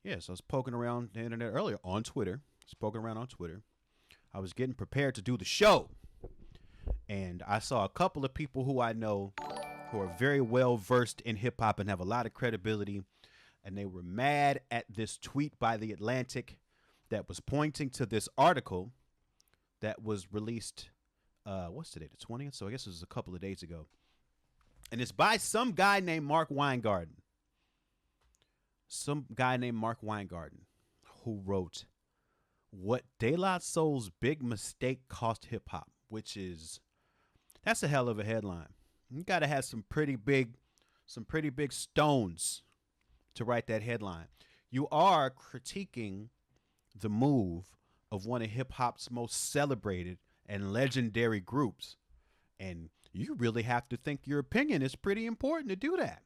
Yeah, so I was poking around the internet earlier on Twitter. I was poking around on Twitter. I was getting prepared to do the show, and I saw a couple of people who I know who are very well versed in hip hop and have a lot of credibility, and they were mad at this tweet by The Atlantic that was pointing to this article that was released. What's today? The 20th. So I guess it was a couple of days ago, and it's by some guy named Mark Weingarten. Some guy named Mark Weingarten, who wrote "What De La Soul's Big Mistake Cost Hip Hop," which is that's a hell of a headline. You got to have some pretty big stones to write that headline. You are critiquing the move of one of hip hop's most celebrated and legendary groups, and you really have to think your opinion is pretty important to do that.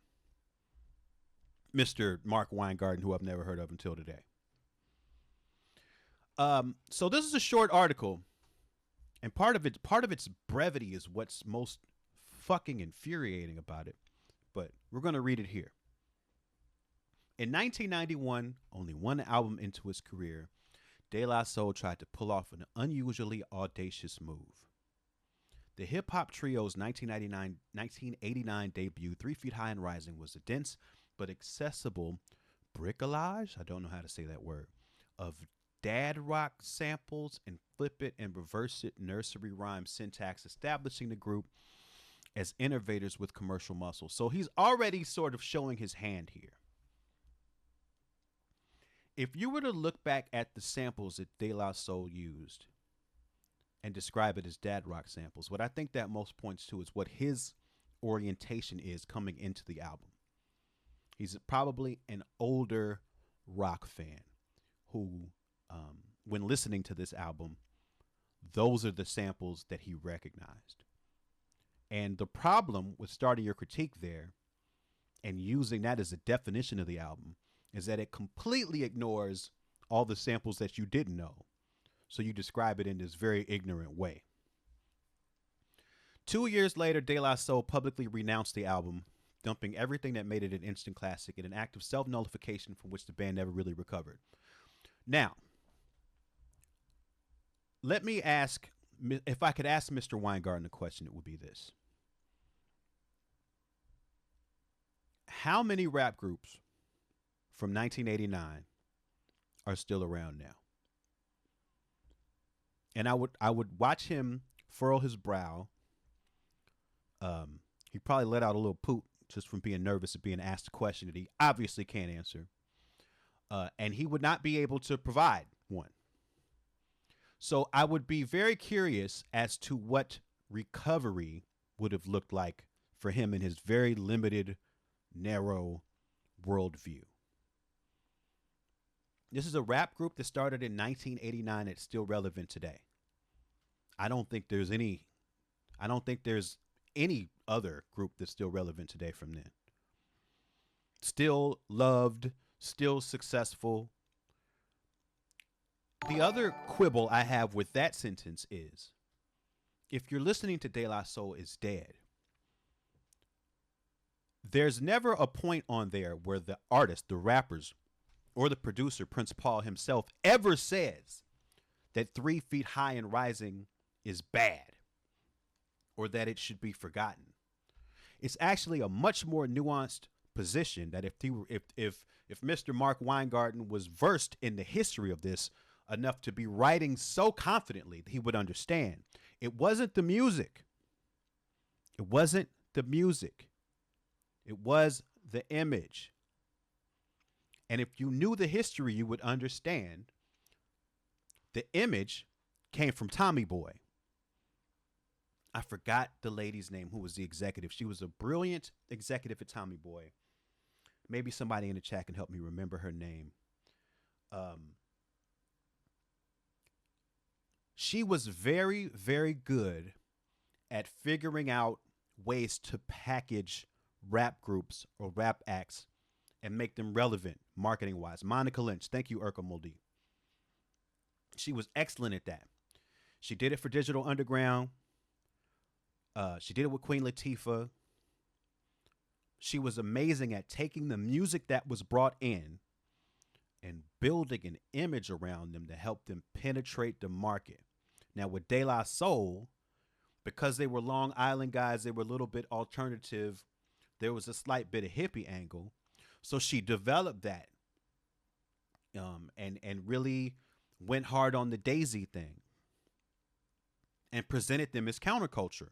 Mr. Mark Weingarten, who I've never heard of until today. So this is a short article, and part of its brevity is what's most fucking infuriating about it. But we're gonna read it here. In 1991, only one album into his career, De La Soul tried to pull off an unusually audacious move. The hip hop trio's 1989 debut, 3 Feet High and Rising, was a dense but accessible bricolage, I don't know how to say that word, of dad rock samples and flip it and reverse it nursery rhyme syntax, establishing the group as innovators with commercial muscle. So he's already sort of showing his hand here. If you were to look back at the samples that De La Soul used and describe it as dad rock samples, what I think that most points to is what his orientation is coming into the album. He's probably an older rock fan who, when listening to this album, those are the samples that he recognized. And the problem with starting your critique there and using that as a definition of the album is that it completely ignores all the samples that you didn't know. So you describe it in this very ignorant way. 2 years later, De La Soul publicly renounced the album, dumping everything that made it an instant classic in an act of self-nullification from which the band never really recovered. Now, let me ask, if I could ask Mr. Weingarten a question, it would be this. How many rap groups from 1989 are still around now? And I would watch him furrow his brow. He probably let out a little poop just from being nervous of being asked a question that he obviously can't answer. And he would not be able to provide one. So I would be very curious as to what recovery would have looked like for him in his very limited, narrow worldview. This is a rap group that started in 1989 that's still relevant today. I don't think there's any other group that's still relevant today from then. Still loved, still successful. The other quibble I have with that sentence is, if you're listening to De La Soul is dead, there's never a point on there where the artist, the rappers, or the producer, Prince Paul himself, ever says that 3 Feet High and Rising is bad or that it should be forgotten. It's actually a much more nuanced position that if Mr. Mark Weingarten was versed in the history of this enough to be writing so confidently that he would understand. It wasn't the music. It wasn't the music. It was the image. And if you knew the history, you would understand the image came from Tommy Boy. I forgot the lady's name who was the executive. She was a brilliant executive at Tommy Boy. Maybe somebody in the chat can help me remember her name. She was very, very good at figuring out ways to package rap groups or rap acts and make them relevant marketing wise. Monica Lynch. Thank you, Urkel Muldy. She was excellent at that. She did it for Digital Underground. She did it with Queen Latifah. She was amazing at taking the music that was brought in and building an image around them to help them penetrate the market. Now, with De La Soul, because they were Long Island guys, they were a little bit alternative. There was a slight bit of hippie angle. So she developed that and really went hard on the Daisy thing and presented them as counterculture.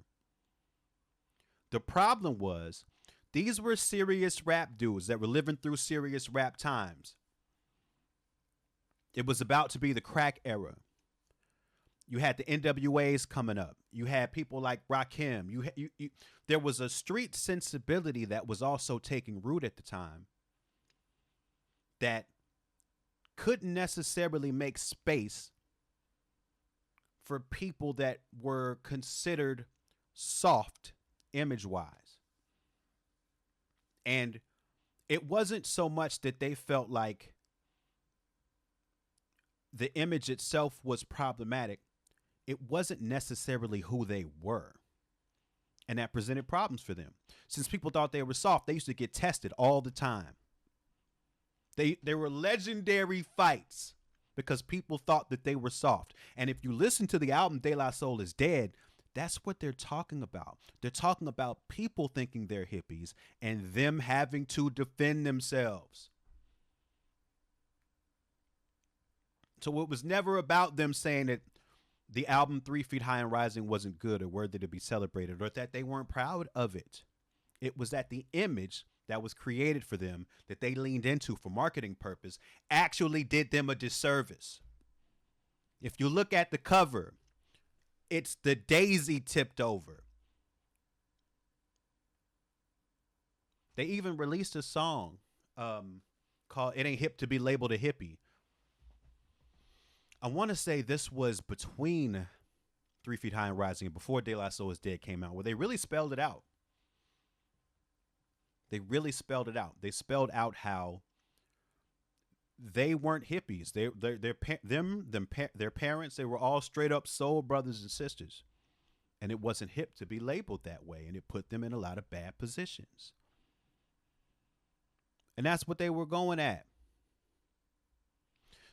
The problem was these were serious rap dudes that were living through serious rap times. It was about to be the crack era. You had the NWAs coming up. You had people like Rakim. There was a street sensibility that was also taking root at the time that couldn't necessarily make space for people that were considered soft image wise. And it wasn't so much that they felt like the image itself was problematic. It wasn't necessarily who they were. And that presented problems for them. Since people thought they were soft, they used to get tested all the time. There were legendary fights because people thought that they were soft. And if you listen to the album De La Soul is Dead, that's what they're talking about. They're talking about people thinking they're hippies and them having to defend themselves. So it was never about them saying that the album 3 Feet High and Rising wasn't good or worthy to be celebrated or that they weren't proud of it. It was that the image that was created for them that they leaned into for marketing purpose actually did them a disservice. If you look at the cover, it's the daisy tipped over. They even released a song called It Ain't Hip to Be Labeled a Hippie. I want to say this was between 3 Feet High and Rising and before De La Soul is Dead came out, where they really spelled it out. They really spelled it out. They spelled out how they weren't hippies. Their parents, they were all straight up soul brothers and sisters. And it wasn't hip to be labeled that way. And it put them in a lot of bad positions. And that's what they were going at.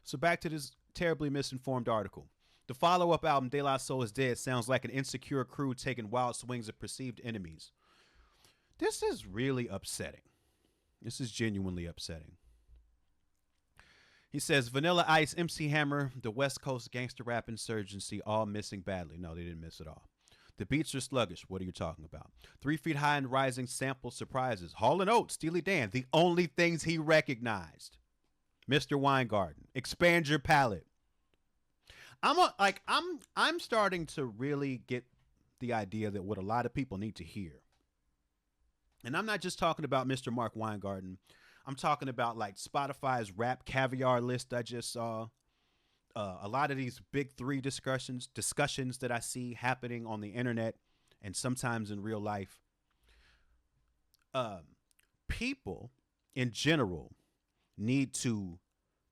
So back to this terribly misinformed article. The follow-up album, De La Soul is Dead, sounds like an insecure crew taking wild swings at perceived enemies. This is really upsetting. This is genuinely upsetting. He says, Vanilla Ice, MC Hammer, the West Coast gangster rap insurgency, all missing badly. No, they didn't miss it all. The beats are sluggish. What are you talking about? 3 Feet High and Rising sample surprises. Hall & Oates, Steely Dan, the only things he recognized. Mr. Weingarten, expand your palette. I'm starting to really get the idea that what a lot of people need to hear. And I'm not just talking about Mr. Mark Weingarten. I'm talking about like Spotify's rap caviar list I just saw. A lot of these big three discussions that I see happening on the internet and sometimes in real life. People in general need to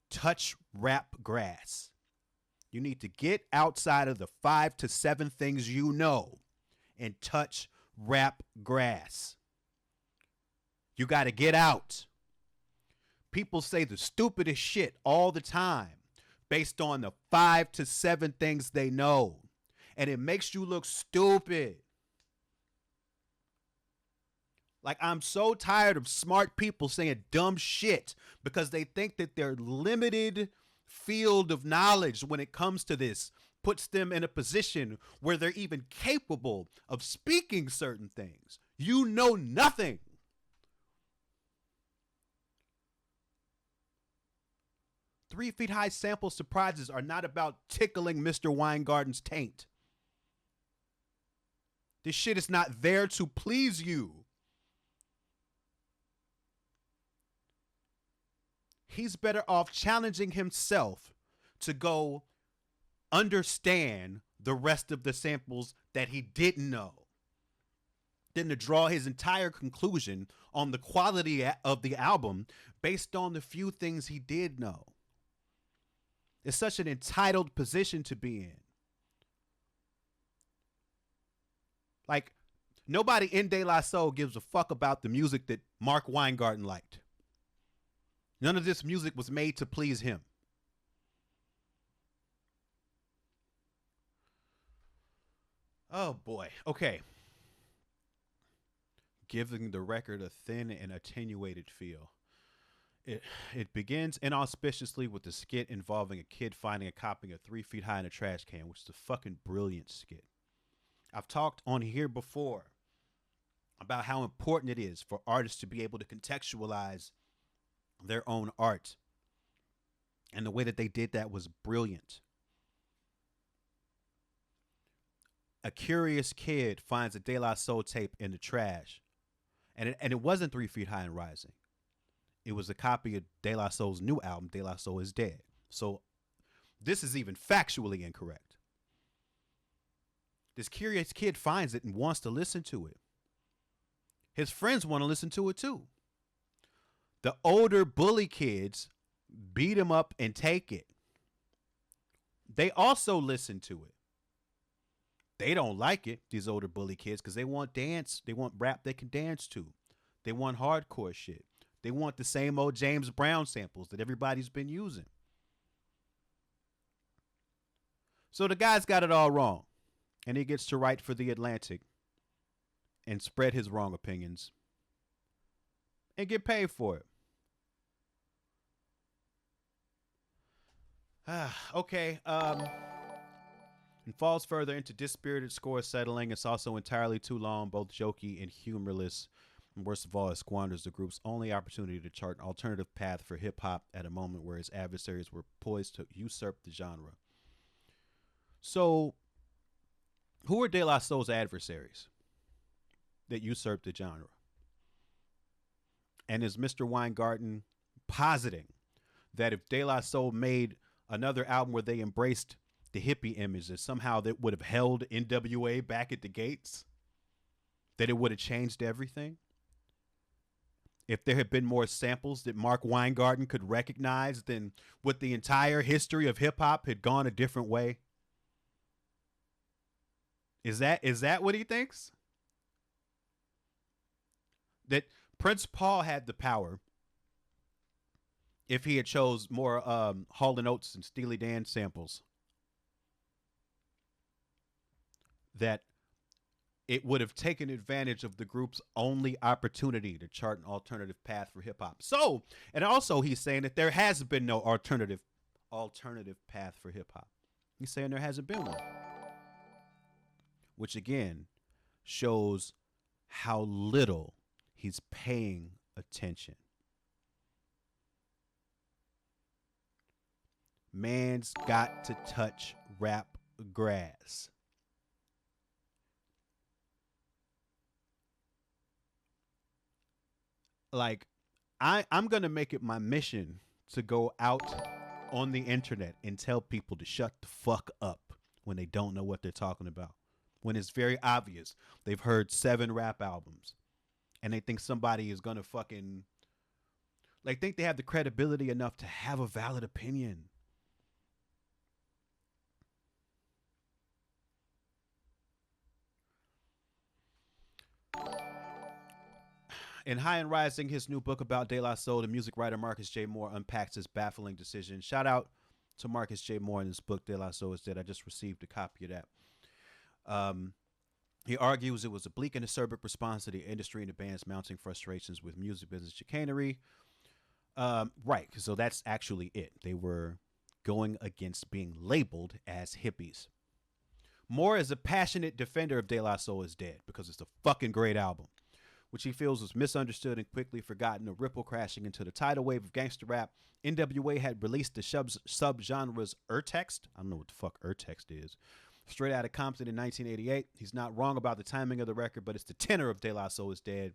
touch rap grass. You need to get outside of the 5 to 7 things you know and touch rap grass. You got to get out. People say the stupidest shit all the time based on the 5 to 7 things they know. And it makes you look stupid. Like, I'm so tired of smart people saying dumb shit because they think that their limited field of knowledge when it comes to this puts them in a position where they're even capable of speaking certain things. You know nothing. Three Feet High sample surprises are not about tickling Mr. Weingarten's taint. This shit is not there to please you. He's better off challenging himself to go understand the rest of the samples that he didn't know than to draw his entire conclusion on the quality of the album based on the few things he did know. It's such an entitled position to be in. Like, nobody in De La Soul gives a fuck about the music that Mark Weingarten liked. None of this music was made to please him. Oh boy. Okay. Giving the record a thin and attenuated feel. It begins inauspiciously with a skit involving a kid finding a copy of 3 Feet High in a trash can, which is a fucking brilliant skit. I've talked on here before about how important it is for artists to be able to contextualize their own art. And the way that they did that was brilliant. A curious kid finds a De La Soul tape in the trash. And it wasn't 3 Feet High and Rising. It was a copy of De La Soul's new album, De La Soul is Dead. So this is even factually incorrect. This curious kid finds it and wants to listen to it. His friends want to listen to it too. The older bully kids beat him up and take it. They also listen to it. They don't like it, these older bully kids, because they want dance. They want rap they can dance to. They want hardcore shit. They want the same old James Brown samples that everybody's been using. So the guy's got it all wrong. And he gets to write for The Atlantic and spread his wrong opinions and get paid for it. Okay. And falls further into dispirited score settling. It's also entirely too long, both jokey and humorless. And worst of all, it squanders the group's only opportunity to chart an alternative path for hip-hop at a moment where his adversaries were poised to usurp the genre. So, who are De La Soul's adversaries that usurped the genre? And is Mr. Weingarten positing that if De La Soul made another album where they embraced the hippie image, that somehow that would have held NWA back at the gates? That it would have changed everything? If there had been more samples that Mark Weingarten could recognize, then would the entire history of hip-hop had gone a different way? Is that what he thinks? That Prince Paul had the power, if he had chose more Hall & Oates and Steely Dan samples, that it would have taken advantage of the group's only opportunity to chart an alternative path for hip-hop. So, and also he's saying that there has been no alternative path for hip-hop. He's saying there hasn't been one. Which again shows how little he's paying attention. Man's got to touch rap grass. Like, I'm going to make it my mission to go out on the internet and tell people to shut the fuck up when they don't know what they're talking about. When it's very obvious they've heard 7 rap albums and they think somebody is going to fucking, like, think they have the credibility enough to have a valid opinion. In High and Rising, his new book about De La Soul, the music writer Marcus J. Moore unpacks his baffling decision. Shout out to Marcus J. Moore in his book, De La Soul is Dead. I just received a copy of that. He argues it was a bleak and acerbic response to the industry and the band's mounting frustrations with music business chicanery. Right, so that's actually it. They were going against being labeled as hippies. Moore is a passionate defender of De La Soul is Dead because it's a fucking great album, which he feels was misunderstood and quickly forgotten, a ripple crashing into the tidal wave of gangster rap. NWA had released the subgenres urtext. I don't know what the fuck urtext is. Straight out of Compton in 1988. He's not wrong about the timing of the record, but it's the tenor of De La Soul is Dead.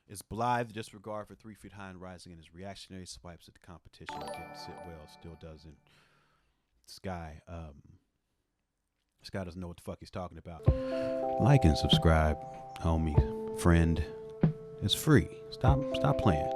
His blithe disregard for 3 Feet High and Rising and his reactionary swipes at the competition didn't sit well, still doesn't. This guy doesn't know what the fuck he's talking about. Like and subscribe, homie, friend. It's free. Stop playing.